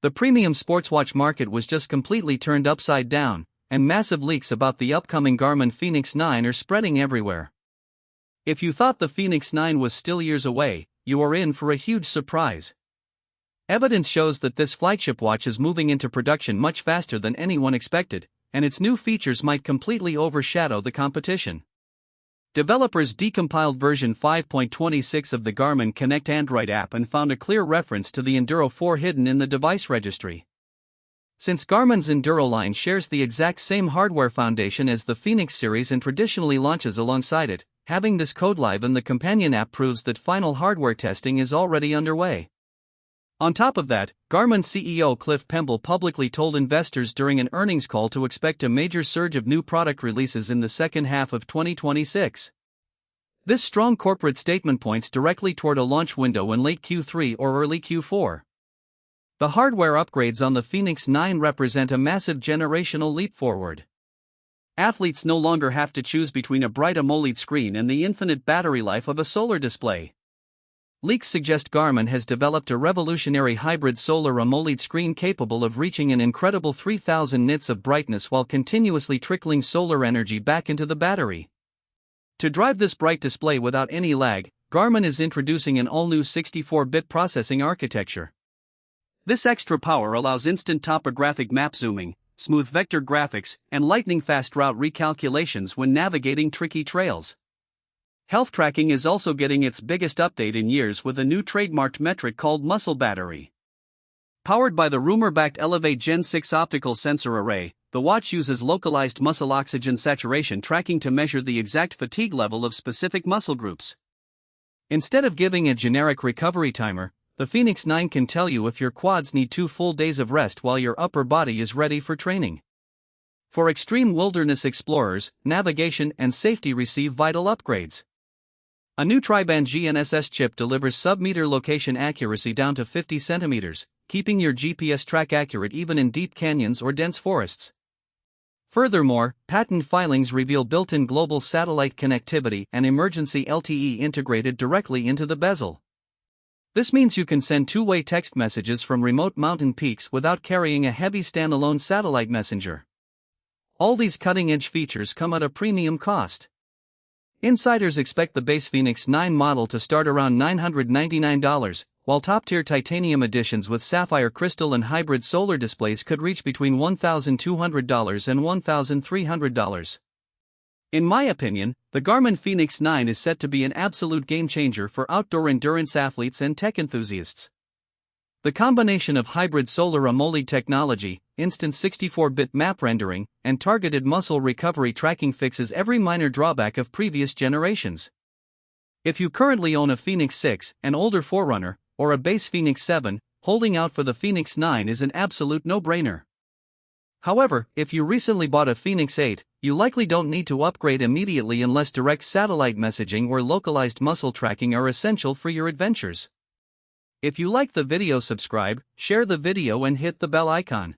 The premium sportswatch market was just completely turned upside down, and massive leaks about the upcoming Garmin Fenix 9 are spreading everywhere. If you thought the Fenix 9 was still years away, you are in for a huge surprise. Evidence shows that this flagship watch is moving into production much faster than anyone expected, and its new features might completely overshadow the competition. Developers decompiled version 5.26 of the Garmin Connect Android app and found a clear reference to the Enduro 4 hidden in the device registry. Since Garmin's Enduro line shares the exact same hardware foundation as the Fenix series and traditionally launches alongside it, having this code live in the companion app proves that final hardware testing is already underway. On top of that, Garmin CEO Cliff Pemble publicly told investors during an earnings call to expect a major surge of new product releases in the second half of 2026. This strong corporate statement points directly toward a launch window in late Q3 or early Q4. The hardware upgrades on the Fenix 9 represent a massive generational leap forward. Athletes no longer have to choose between a bright AMOLED screen and the infinite battery life of a solar display. Leaks suggest Garmin has developed a revolutionary hybrid solar AMOLED screen capable of reaching an incredible 3000 nits of brightness while continuously trickling solar energy back into the battery. To drive this bright display without any lag, Garmin is introducing an all-new 64-bit processing architecture. This extra power allows instant topographic map zooming, smooth vector graphics, and lightning-fast route recalculations when navigating tricky trails. Health tracking is also getting its biggest update in years with a new trademarked metric called muscle battery. Powered by the rumor-backed Elevate Gen 6 optical sensor array, the watch uses localized muscle oxygen saturation tracking to measure the exact fatigue level of specific muscle groups. Instead of giving a generic recovery timer, the Fenix 9 can tell you if your quads need 2 full days of rest while your upper body is ready for training. For extreme wilderness explorers, navigation and safety receive vital upgrades. A new tri-band GNSS chip delivers sub-meter location accuracy down to 50 centimeters, keeping your GPS track accurate even in deep canyons or dense forests. Furthermore, patent filings reveal built-in global satellite connectivity and emergency LTE integrated directly into the bezel. This means you can send two-way text messages from remote mountain peaks without carrying a heavy standalone satellite messenger. All these cutting-edge features come at a premium cost. Insiders expect the base Fenix 9 model to start around $999, while top-tier titanium editions with sapphire crystal and hybrid solar displays could reach between $1,200 and $1,300. In my opinion, the Garmin Fenix 9 is set to be an absolute game-changer for outdoor endurance athletes and tech enthusiasts. The combination of hybrid solar AMOLED technology, instant 64-bit map rendering, and targeted muscle recovery tracking fixes every minor drawback of previous generations. If you currently own a Fenix 6, an older Forerunner, or a base Fenix 7, holding out for the Fenix 9 is an absolute no-brainer. However, if you recently bought a Fenix 8, you likely don't need to upgrade immediately unless direct satellite messaging or localized muscle tracking are essential for your adventures. If you like the video, subscribe, share the video and hit the bell icon.